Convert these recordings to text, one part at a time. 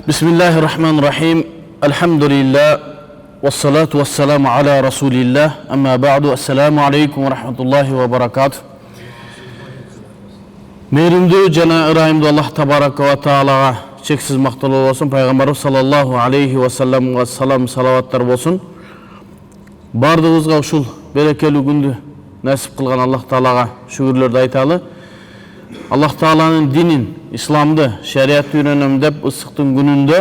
Bismillahirrahmanirrahim. Elhamdülillah. Vessalatu vesselamu ala Resulillah. Amma ba'du. Esselamu aleykum ve rahmetullahi ve barakatuh. Meyrimdүү жана ырайымдуу Аллах табарака ва таалага чексиз макталуу болсун. Пайгамбарыбыз саллаллаху алейхи ва салламга салам салаваттар болсун. Бардыгыбызга ушул берекелүү күндү насип кылган Аллах таалага шүгүрлөрдү айталы. Аллах тааланын динин, исламды, шариатты үйрөнөм деп ысыктын күнүндө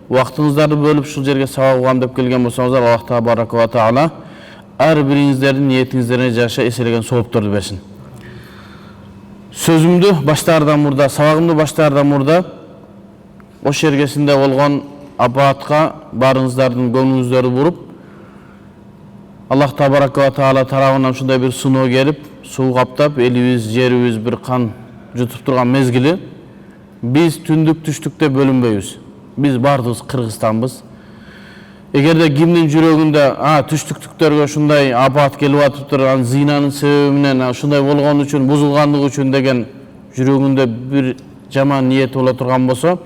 убактыңыздарды бөлүп ушул жерге сабак угам деп келген болсоңуздар, Аллах табарака ва таала ар бириңиздердин ниетиңиздерге жаша эселеген соопторду берсин. Sözümdü başlardan burada, savağımdı başlardan burada, o şergesinde olğan abaatqa barınızlardan gönlünüzleri vurup, Allah tabaraka ve taala tarafından şunday bir sınoo gelip, suğu kaptap, elimiz, yerimiz bir kan jutup turgan mezgili, biz tündük düştükte bölünbeyüz. Biz bardığız Kırgızstanbız. Eğer de kimnin jürögünde түштүктүктөргө şunday abat kelip atıptır, zinanın sebebinен şunday bolğan üçün, buzulganlık üçün degen jürögünde bir jaman niyet ola turgan bolsa,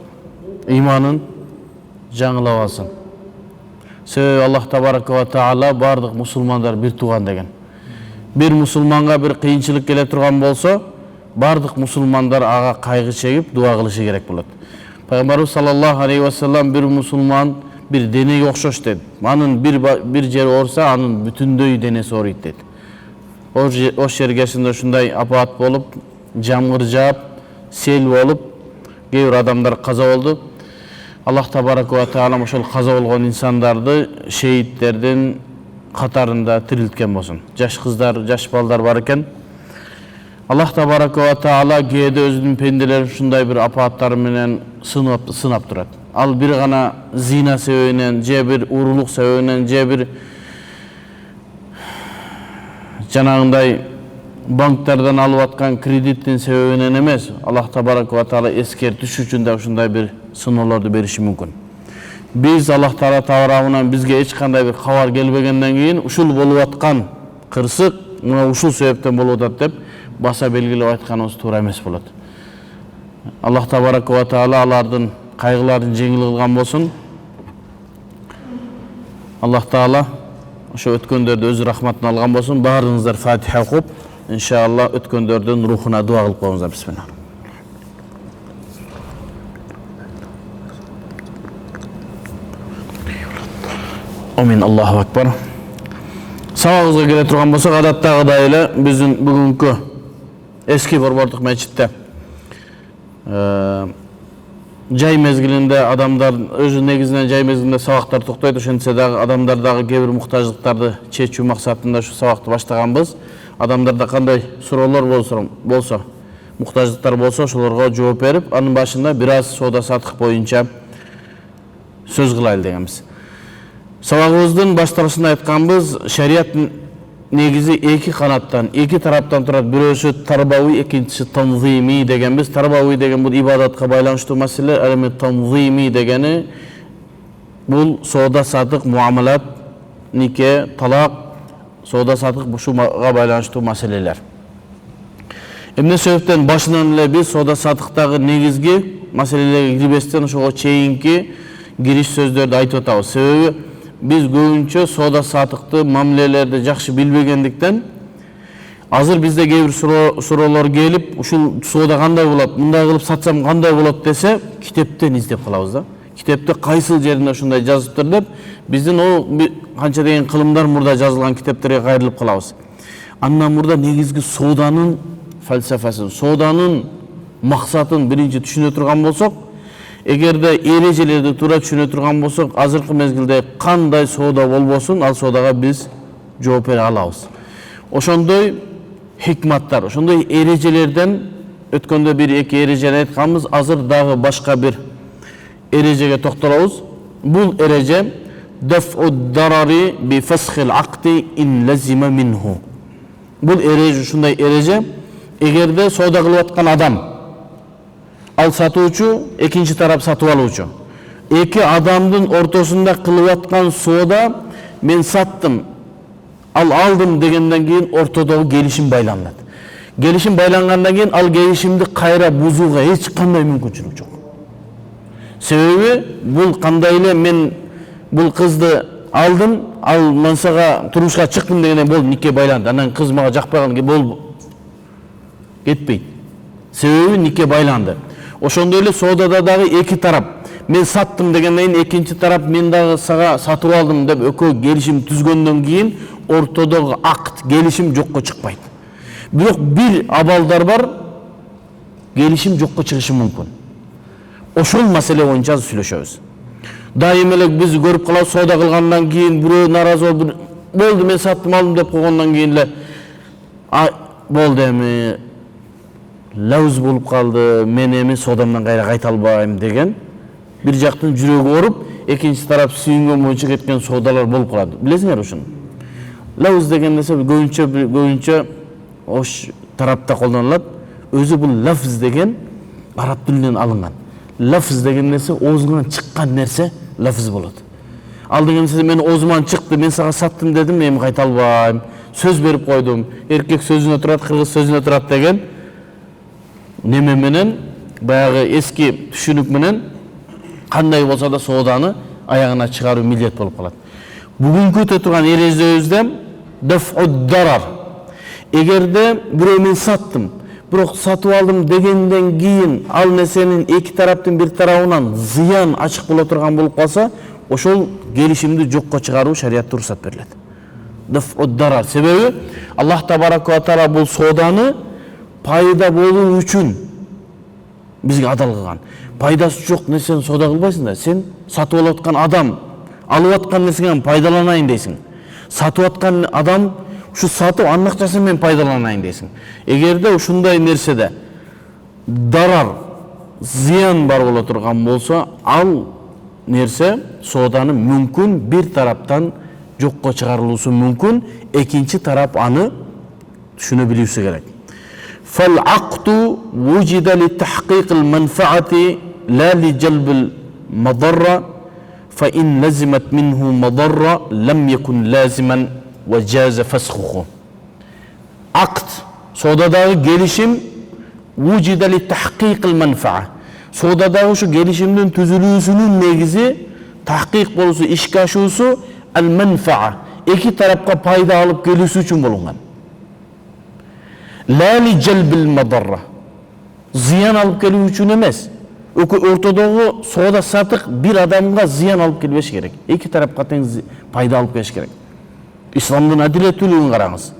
imanın жаңылап алсын. Себеби Аллах табарaka ва таала бардык мусулмандар бир туган деген. Bir musulmanга bir кыйынчылык келе турган болсо, бардык мусулмандар ага кайгы чегип, дуа кылышы керек болот. Пайгамбарыбыз саллаллаху алейхи ва саллам bir musulman bir deneye okşoş dedi. Anın bir jeri orsa, anın bütünдөй denesi oruydu dedi. O şergesinde şunday apat bolup, jamgır jağıp, sel bolup, keyir adamlar kaza oldu. Allah tabaraka ve taala ошол kaza olgan insandardı şehitlerden katarında tiriltken bolsun. Jaş kızlar, jaş balдар var eken. Allah tabaraka ve taala keyde özünün pendelerin şunday bir apatları menen sınap durat. Al bir gana zina sebebinен, je bir uruluk sebebinен, je bir janagınday banklardan alıp atkan kreditin sebebinен emes. Allah tabaraka ve taala eskertiş üçün de şunday bir sınavlardı berişi mümkün. Biz Allah taala tarafından bizge hiç kanday bir habar gelbegenden keyin uşul bolup atkan kırsık muna uşul sebepten bolup atat dep basa belgilep aytkanыбыз туура эмес болот. Allah tabaraka ve taala alardın kaygıların жеңил kılgan bolsun. Allah taala şu ötkөндөрдү öz rahmatına algan bolsun. Barınızlar Fatiha okup inşallah ötkөндөрдүн ruhuna dua kılıp koyuңuzlar. Bismillah. Amin. Allahu Akbar. Sabağınıza gele turgan bolsak, adattagıday эле биздин бүгүnkү eski Борбордук мечитте жай мезгилинде адамдар өзү негизинен жай мезгилинде сабактар токтойт, ошентсе дагы адамдардагы кээ бир муктаждыктарды чечүү максатында ушу сабакты баштаганбыз. Адамдарда кандай суроолор болсо, муктаждыктар болсо, ошолорго жооп берип, анын башында бир аз соода сатык боюнча сөз кылайлы дегенбиз. Сабагыбыздын башталышында айтканбыз, шарият негизи эки канаттан, эки тараптан турат. Бирөөсү тарбауи, экинчиси танзими дегенбиз. Тарбауи деген бул ибадатка байланыштуу маселе, ал эми танзими дегени бул соода сатык, муамалат, нике, талак, соода сатык ушуга байланыштуу маселелер. Эмне себептен башынан эле биз соода сатыктагы негизги маселелерге кирбестен ошого чейинки кириш сөздөрдү айтып атабыз. Себеби biz көбүнчө соода сатыкты, мамилелерди жакшы билбегендиктен азыр бизде кээ бир суроолор келип, ушул соода кандай болот, мындай кылып сатсам кандай болот десе, китептен издеп калабыз да. Китепте кайсыл жеринде ушундай жазыптыр деп, биздин о канча деген кылымдар мурда жазылган китептерге кайрылып калабыз. Андан мурда негизги сооданын фалсафасын, сооданын максатын биринчи түшүнө турган болсок, эгерде эрежелерди туура түшүнө турган болсок, азыркы мезгилде кандай соода болбосун, ал соодага биз жооп бере алабыз. Ошондой хикматтар, ошондой эрежелерден өткөндө бир эки эрежени айтканбыз, азыр дагы башка бир эрежеге токтолобуз. Бул эреже даф'уд дарари би фасхил акди ин лазима минху. Бул эреже ушундай эреже, эгерде соода кылып аткан адам, ал сатуучу, экинчи тарап сатып алуучу, эки адамдын ортосунда кылып аткан соода, мен саттым, ал алдым дегенден кийин ортодогу келишим байланат. Келишим байлангандан кийин ал келишимди кайра бузууга эч кандай мүмкүнчүлүк жок. Себеби бул кандай эле мен бул кызды алдым, ал мен сага турмушка чыктым дегенде болду, нике байланды. Анан кыз мага жакпаган болду. Кетпейт. Себеби нике байланды. Ошондой эле соодада дагы эки тарап. Мен саттым дегенден кийин экинчи тарап мен дагы сага сатып алдым деп экөө келишим түзгөндөн кийин ортодогу акт, келишим жокко чыкпайт. Бирок бир абалдар бар, келишим жокко чыгышы мүмкүн. Ошол маселе боюнча сүйлөшөбүз. Дайым эле биз көрүп калабыз, соода кылгандан кийин бирөө наразы болду, мен саттым алдым деп койгондон кийин эле болду эми лауз болуп калды, мен эми соодамдан кайра кайта албайм деген бир жактын жүрөгү ооруп, экинчи тарап сүйүнгөн боюнча кеткен соодалар болуп калат. Билесиңер ушуну? Лауз деген нерсе көбүнчө ош тарапта колдонулат. Өзү бул лафз деген араб тилинен алынган. Лафз деген нерсе оозуңан чыккан нерсе лафз болот. Ал деген нерсе мен оозуман чыкты, мен сага саттым дедим, эми кайта албайм. Сөз берип койдум. Эркек сөзүнө турат, кыргыз сөзүнө турат деген неме менен, баягы эски түшүнүк менен кандай болсо да сооданы аягына чыгаруу милдет болуп калат. Бүгүнкү өтө турган эрежебизде даф'уд дарар. Эгерде бирөө мен саттым, бирок сатып алдым дегенден кийин ал нерсенин эки тараптын бир тарабынан зыян ачык боло турган болуп калса, ошол келишимди жокко чыгаруу шариятта уруксат берилет. Даф'уд дарар. Себеби Аллах табарака ва таала бул сооданы пайда болуу үчүн бизге адал кылган. Пайдасы жок нерсени соода кылбайсың да. Сен сатып алып аткан адам алып аткан нерсеңен пайдаланайын дейсиң. Сатып аткан адам ушу сатып анын акчасын мен пайдаланайын дейсиң. Эгерде ушундай нерседе дарар, зыян бар боло турган болсо, ал нерсе сооданы мүмкүн бир тараптан жокко чыгарылуусу мүмкүн, экинчи тарап аны түшүнө билүүсү керек. فالعقد وجد لتحقيق المنفعة لا لجلب المضرة فإن لزمت منه مضرة لم يكن لازما وجاز فسخه. عقد соодадагы келишим وجد لتحقيق المنفعة. Соодадагы ушу келишимдин түзүлүүсүнүн негизи тахкик болуусу, ишке ашуусу al-manfa'a. Эки тарапка пайда алып келүүсү үчүн болгон. Ла ли жалбил мадарра. Зыян алып келүү үчүн эмес. Ортодогу соода сатык бир адамга зыян алып келбеш керек. Эки тарапка тең пайда алып келиш керек. Исламдын адилеттүүлүгүн караңыз.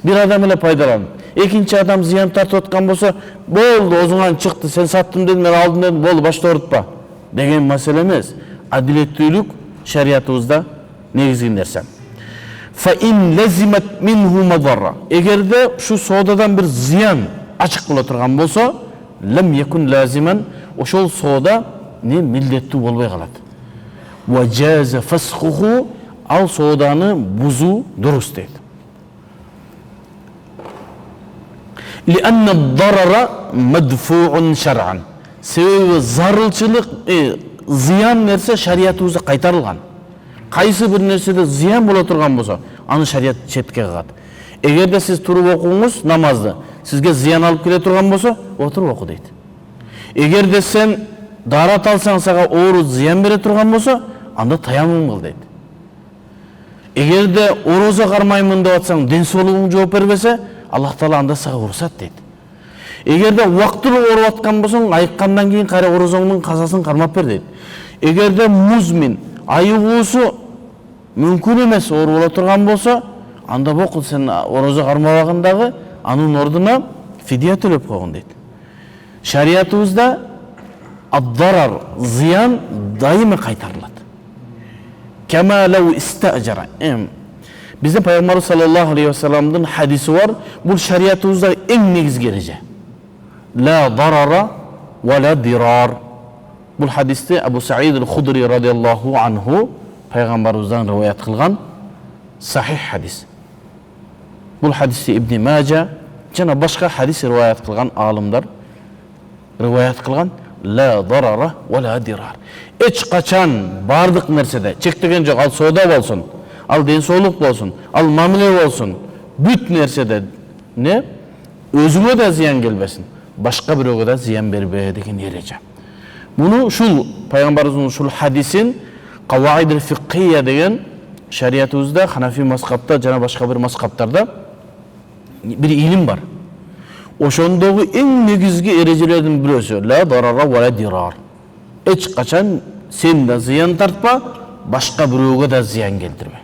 Бир адам эле пайдаланып, экинчи адам зыян тартып аткан болсо, болду, оозуңан чыкты, сен саттым дедим, мен алдым дедим, болду, башта оорутпа деген маселе эмес. Адилеттүүлүк шариятыбызда негизги нерсе. فإن لزمت منه مضرة. Эгерде ушу соодадан бир зыян ачык боло турган болсо, лам якун лазиман, ошол соода не милдеттүү болбой калат. Ва жаза фасхуху, ал сооданы бузуу дурус дейт. لأن الضرر مدفوع شرعا. Себеби зарылчылык, зыян нерсе шариятыбызда кайтарылган. Кайсы бир нерседе зыян боло турган болсо, аны шарият четке кагат. Эгерде сиз туруп окуңуз намазды, сизге зыян алып келе турган болсо, отуруп оку дейт. Эгерде сен дарат алсаң сага оору зыян бере турган болсо, анда таяммум кыл дейт. Эгерде орозо кармаймын деп атсаң, ден соолугуң жооп бербесе, Аллах Таала анда сага уруксат дейт. Эгерде убактылуу ооруп аткан болсоң, айыккандан кийин кайра орозоңдун казасын кармап бер дейт. Эгерде музмин айыгуусу мүмкүн эмес оор боло турган болсо, анда бокул сен орозо кармабагындагы анын ордуна фидия төлөп койгон дейт. Шариятыбызда ад-дарар, зыян дайыма кайтарылат. Кама лау истажара. Биздин пайгамбарыбыз саллаллаху алейхи ва салламдын хадиси бар. Бул шариятыбызда эң негизги эреже. Ла дарара ва ла дирар. Бул хадисти Абу Саид аль-Худри радиаллаху анху пайгамбарыбыздан риваят кылган сахих хадис. Бул хадисти Ибн Маджа жана башка хадис риваят кылган алымдар риваят кылган. Ла дарара ва ла дирар. Эч качан бардык нерседе чектеген жок, ал соода болсун, ал ден соолук болсун, ал мамиле болсун, бүт нерседе өзүңө да зыян келбесин, башка бирөөгө да зыян бербе деген эреже. Bunu ушул пайгамбарыбыздын ушул хадисин Каваидул фикхия деген шариятыбызда, Ханафи мазхабта жана башка бир мазхабтарда бир илим бар. Ошондогу эң негизги эрежелердин бирөөсү ла дарара ва ла дирар. Эч качан сен да зыян тартпа, башка бирөөгө да зыян келтирме.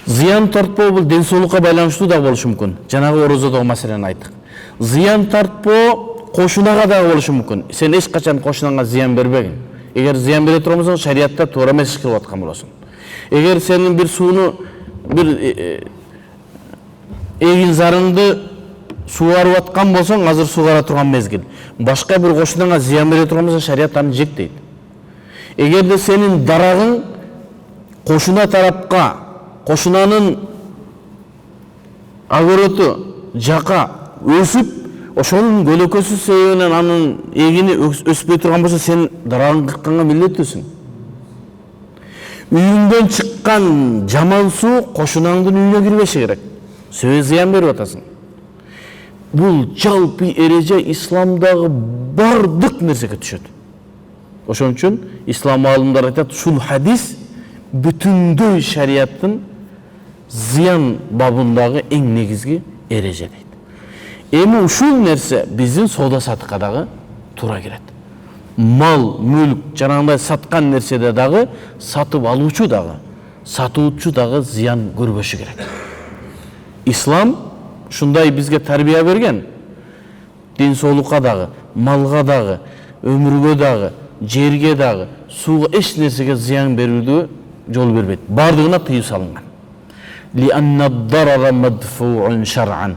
Зыян тартпоо бул ден соолукка байланыштуу да болушу мүмкүн. Жанагы орозодогу маселени айттык. Зыян тартпоо кошунага да болушу мүмкүн. Сен эч качан кошунаңа зыян бербегин. Эгер зыян бере турган болсоң, шариятта туура эмес кылып аткан болосуң. Эгер сенин бир сууну бир эгин зарыңды сугарып аткан болсоң, азыр сугара турган мезгил. Башка бир кошунаңа зыян бере турган болсо, шарият аны жектейт. Эгерде сенин дарагың кошуна тарапка, кошунанын огороту жака өсүп, ошонун көлөкөсү себебинен анын эгини өспөй турган болсо, сен дарагың кыркканга милдеттүүсүң. Үйүңдөн чыккан жаман суу кошунаңдын үйүнө кирбеши керек. Себеби зыян берип атасың. Бул жалпы эреже исламдагы бардык нерсеге түшөт. Ошон үчүн ислам аалымдар айтат, ушул хадис бүтүндөй шариаттын зыян бабындагы эң негизги эреже дейт. Эми ушул нерсе биздин соода сатыкка дагы туура келет. Мал, мүлк, жанагындай саткан нерседе дагы сатып алуучу дагы, сатуучу дагы зыян көрбөшү керек. Ислам шундай бизге тарбия берген. Ден соолукка дагы, малга дагы, өмүргө дагы, жерге дагы, сууга эч нерсеге зыян берүүгө жол бербейт. Бардыгына тыюу салынган. Ли анна дарара мадфуун шар'ан.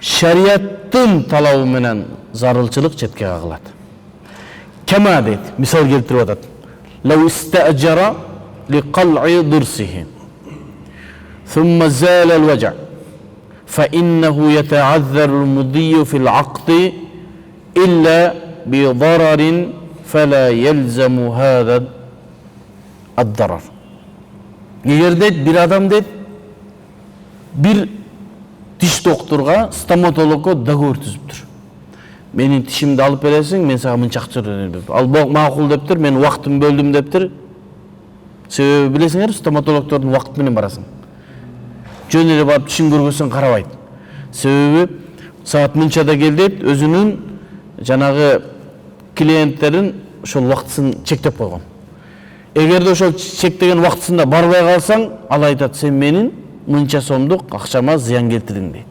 Шариаттын талабы менен зарылчылык четке кагылат. Кема дейт, мисал келтирип атат. Лау истаджара ли қал'i дурсихи. Thumma zala al-waja'. فإنه يتعذر المضي في العقد إلا بضرر فلا يلزم هذا الضرر. Егер дейт, бир адам дейт, бир тиш доктурга, стоматологго договор түзүптүр. Менин тишимди алып бересиң, мен сага мынча акча төлөйм деп. Ал макул дептир, мен убактымды бөлдүм дептир. Себеби билесиңер, стоматологдордун убакыт менен барасың. Жөн эле барып тишин көргөсөң карабайт. Себеби саат мынчада кел дейт, өзүнүн жанагы клиенттерин ошол убактысын чектеп койгон. Эгерде ошол чектеген убактысында барбай калсаң, ал айтат, сен менин мынча сомдук акчама зыян келтирдиң дейт.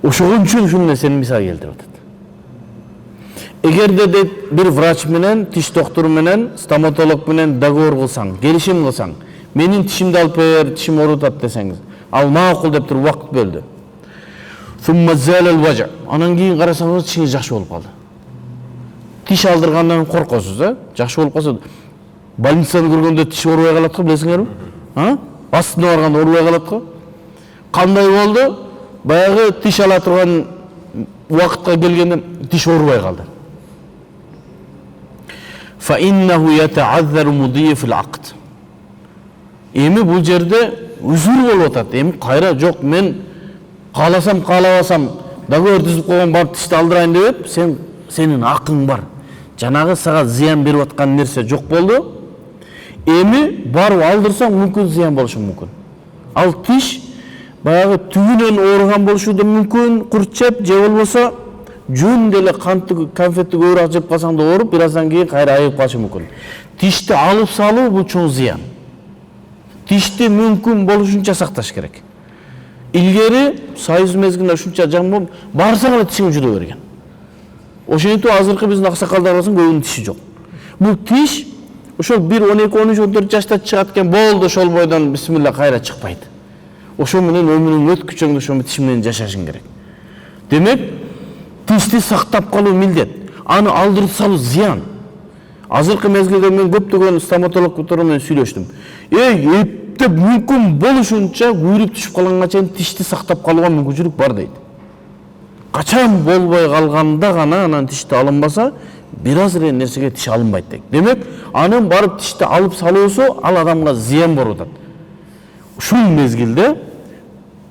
Ошон үчүн ушул нерсени мисал келтирип атат. Эгерде дейт бир врач менен, тиш доктуру менен, стоматолог менен договор кылсаң, келишим кылсаң, менин тишимди алып бер, тишим оорутат десеңиз, ал макул деп туруп убакыт бөлдү. Thumma zala al-waja'. Анан кийин карасаңыз, тишиңиз жакшы болуп калды. Тиш алдыргандан коркосуз, жакшы болуп калса, больницаны көргөндө тиш оорубай калат го, билесиңерби? Астына барганда оорубай калат го. Кандай болду? Баягы тиш ала турган убакытка келгенде тиш оорубай калды. Fa innahu yata'azzaru mudiyyu fil 'aqd. Эми бул жерде үзүр болуп атат. Эми кайра жок, мен кааласам, каалабасам, договор түзүп койгон, барып тишти алдырайын деп, сенин акың бар. Жанагы сага зыян берип аткан нерсе жок болду. Эми барып алдырсаң, мүмкүн зыян болушу мүмкүн. Ал тиш баягы түгүнөн ооруган болушу да мүмкүн, курт жеп, же болбосо жөн деле конфетти көбүрөөк жеп калсаң да ооруп, бир аздан кийин кайра айыгып калышы мүмкүн. Тишти алып салуу бул чоң зыян. Тишти мүмкүн болушунча сакташ керек. Илгери союз мезгилинде ушунча жаман барсаң эле тишиң жула берген. Ошентип азыркы биздин аксакалдар болсо көбүнүн тиши жок. Бул тиш ошол 1-12, 13, 14 жашта чыгат экен, болду ошол бойдон бисмилла кайра чыкпайт. Ошол менен өмүрүң өткүчөңдө ошол тиш менен жашашың керек. Демек, тишти сактап калуу милдет. Аны алдырып салуу зыян. Азыркы мезгилде мен көптөгөн стоматологдор менен сүйлөштүм. Эптеп мүмкүн болушунча күйрүп түшүп калганга чейин тишти сактап калууга мүмкүнчүлүк бар дейт. Качан болбой калганда гана анан тишти алынбаса, бир аз эле нерсеге тиш алынбайт дейт. Демек, анын барып тишти алып салуусу ал адамга зыян берип атат. Ушул мезгилде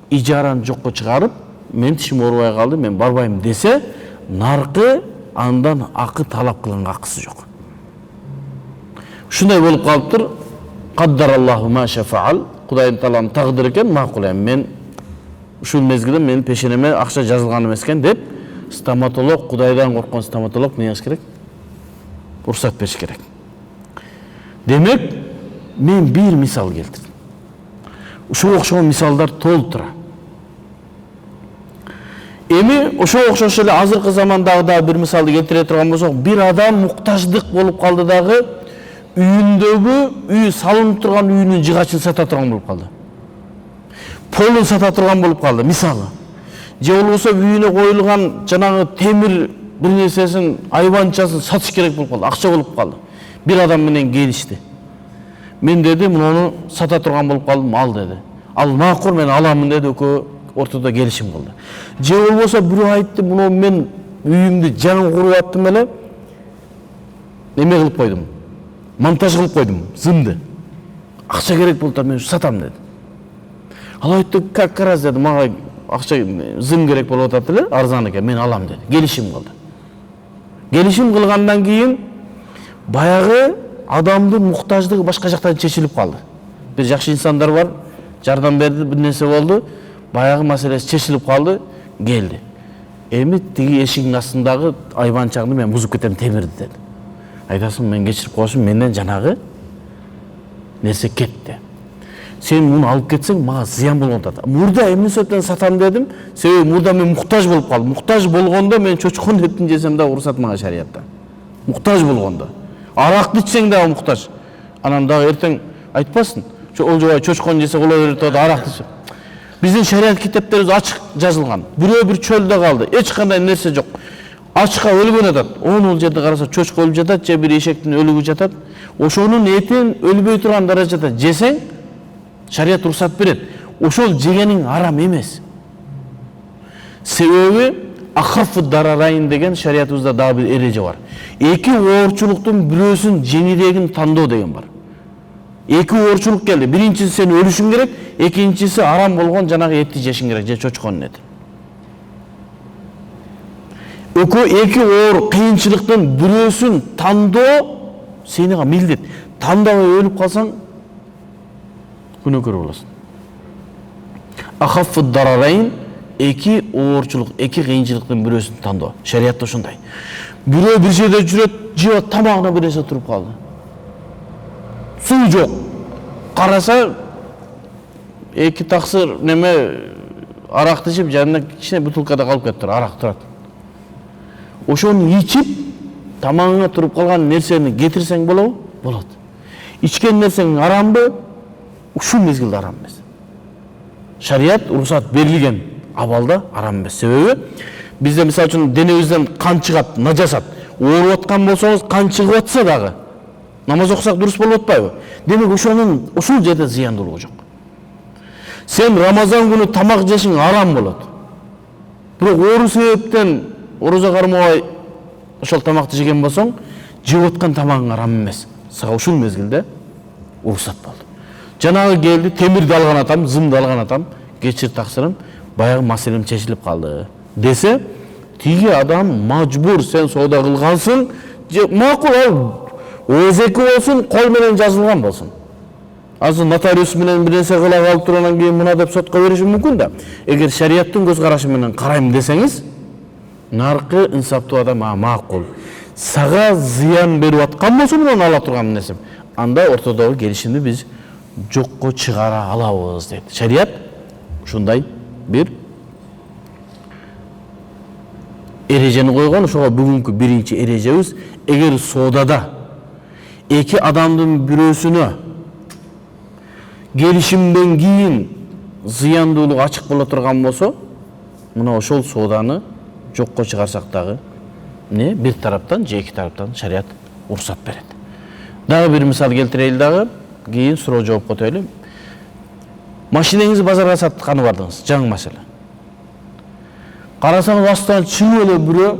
ижараны жокко чыгарып, мен тишим оорубай калды, мен барбайм десе, наркы андан акы талап кылганга акысы жок. Ушундай болуп калыптыр. Каддараллаху ма шафаал. Кудайым тааланын тагдыры экен, макул эми мен ушул мезгилде менин пешенеме акча жазылган эмес экен деп стоматолог, Кудайдан корккон стоматолог не кылыш керек? Уруксат бериш керек. Демек, мен бир мисал келтирдим. Ушуга окшогон мисалдар толуп тура. Эми ошого окшош эле азыркы замандагы дагы бир мисалды келтире турган болсок, бир адам муктаждык болуп калды дагы үйүндөгү, үйү салынып турган үйүнүн жыгачын сата турган болуп калды. Полун сата турган болуп калды, мисалы. Же болбосо үйүнө коюлган жанагы темир бир нерсесин, айбанчасын сатыш керек болуп калды, акча болуп калды. Бир адам менен келишти. Мен деди, муну сата турган болуп калдым, ал деди. Ал макул, мен аламын деди, экөө ортодо келишим кылды. Же болбосо бирөө айтты, муну мен үйүмдү жаңы куруп аттым эле, эме кылып койдум. Монтаж кылып койдум, зымды. Акча керек болуп, мен сатам деди. Ал айтты, как раз деди, мага акча зым керек болуп атат эле, арзан экен, мен алам деди. Келишим кылды. Келишим кылгандан кийин баягы адамдын муктаждыгы башка жактан чечилип калды. Бир жакшы инсандар бар, жардам берди, бир нерсе болду, баягы маселеси чечилип калды, келди. Эми тиги эшиктин астындагы айбанчаңды мен бузуп кетем, темирди деди. Айтасың, мен кечирип коесуң, менден жанагы нерсе кетти. Сен муну алып кетсең, мага зыян болуп атат. Мурда эмне себептен сатам дедим? Себеби мурда мен муктаж болуп калдым. Муктаж болгондо мен чочкон этин жесем да уруксат мага шариятта. Муктаж болгондо. Аракты ичсең дагы муктаж. Анан дагы эртең айтпасын. Ол жобай чочкон жесе кула берет, аракты ичет. Биздин шарият китептерибиз ачык жазылган. Бирөө бир чөлдө калды. Эч кандай нерсе жок. Ачка өлгөн атат. Ол жерде караса чочко өлүп жатат, же бир эшектин өлүгү жатат. Ошонун этин өлбөй турган даражада жесең, шарият уруксат берет. Ошол жегениң арам эмес. Себеби ахаффу дарарайн деген шариятыбызда дагы бир эреже бар. Эки оорчулуктун бирөөсүн жеңирээгин тандоо деген бар. Эки оорчулук келди. Биринчиси сен өлүшүң керек, экинчиси арам болгон жанагы этти жешиң керек, же чочконун эти. Эки оор кыйынчылыктын бирөөсүн тандоо сенега милдет. Тандабай өлүп калсаң күнөөкөр болосуң. Ахаффу дарарайн, эки оорчулук, эки кыйынчылыктын бирөөсүн тандоо. Шариятта ошондой. Бирөө бир жерде жүрөт, жеп тамагына бир нерсе туруп калды. Суу жок. Караса эки таксыр неме аракты ичип, жанына кичине бутылкада калып кетиптир, арак турат. Ошону ичип, тамагыңа туруп калган нерсени кетирсең болобу? Болот. Ичкен нерсең арамбы? Ушул мезгилде арам эмес. Шарият уруксат берилген абалда арам эмес. Себеби бизде мисалы үчүн денебизден кан чыгат, нажасат. Ооруп аткан болсоңуз, кан чыгып атса дагы намаз окусак дурус болуп атпайбы? Демек ошонун ушул жерде зыяндуулугу жок. Сен Рамазан күнү тамак жешиң арам болот. Бирок оору себептен орозо кармабай ошол тамакты жеген болсоң, жеп аткан тамагың арам эмес. Сага ушул мезгилде уруксат болду. Жанагы келди, темирди алган атам, зымды алган атам, кечир таксырым, баягы маселем чечилип калды десе, тиги адам мажбур, сен соода кылгансың, же макул ал өзеки болсун, кол менен жазылган болсун. Азыр нотариус менен бир нерсе кыла калып тургандан кийин мына деп сотко бериши мүмкүн да. Эгер шариаттын көз карашы менен карайм десеңиз, наркы инсаптуу адам макул. Сага зыян берип аткан болсо мунун ала турган нерсем. Анда ортодогу келишимди биз жокко чыгара алабыз дейт. Шарият ушундай бир эрежени койгон. Ошого бүгүнкү биринчи эрежебиз, эгер соодада эки адамдын бирөөсүнө келишимден кийин зыяндуулук ачык боло турган болсо, мына ошол сооданы жокко чыгарсак дагы бир тараптан же эки тараптан шарият уруксат берет. Дагы бир мисал келтирели дагы, кийин суроо жоопко өтөлү. Машинеңизди базарга сатканы бардыңыз, жаңы машина. Карасаңыз астан чыгып эле бирөө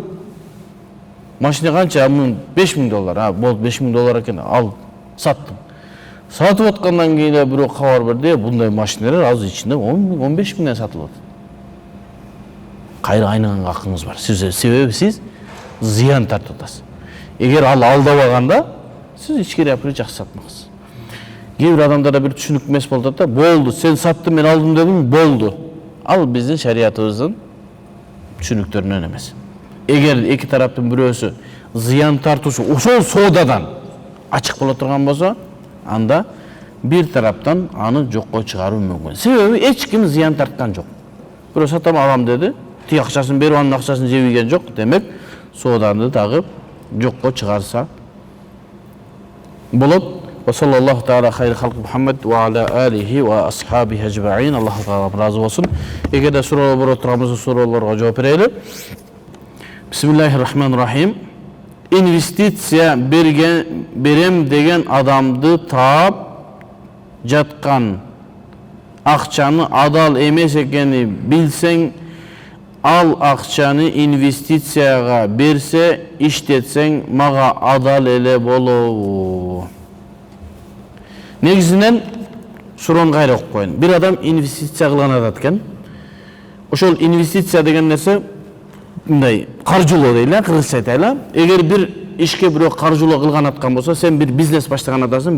машина канча? $5000. Болду, $5000 экен, ал саттым. Сатып аткандан кийин бирөө кабар берди, bunday машиналар азыр ичинде 10-15 миңден сатылып атат. Кайра айнаган акыңыз бар. Себеби сиз зыян тартып атасыз. Егер ал алдап алганда сиз ичкери апырып жакшы сатмаксыз. Кээ бир адамдарда бир түшүнүк эмес болуп атат да, болду, сен саттың, мен алдым дедим, болду. Ал биздин шариятыбыздын түшүнүктөрүнөн эмес. Эгер эки тараптын бирөөсү зыян тартуучу ошол соодадан ачык боло турган болсо, анда бир тараптан аны жокко чыгаруу мүмкүн. Себеби эч ким зыян тарткан жок. Бирөө сатам алам деди, тиги акчасын берип анын акчасын жеп ийген жок. Демек, сооданы дагы жокко чыгарса болот. Wa sallallahu ta'ala khayri khalqi Muhammad wa ala alihi wa ashabihi ajma'in. Allah Ta'ala razı olsun. Эгерде суроолор боло турган болсо, суроолорго жооп берели. Bismillahirrahmanirrahim. Инвестиция берем деген адамды таап жаткан акчаны адал эмес экени билсең, ал акчаны инвестицияга берсе, иштетсең, мага адал эле болобу. Негизинен суроону кайра окуп коеюн. Бир адам инвестиция кылган атат экен. Ошол инвестиция деген нерсе мындай каржылоо дейли, кыргызча айтайлы. Эгер бир ишке бирөө каржылоо кылган аткан болсо, сен бир бизнес баштаган атасың,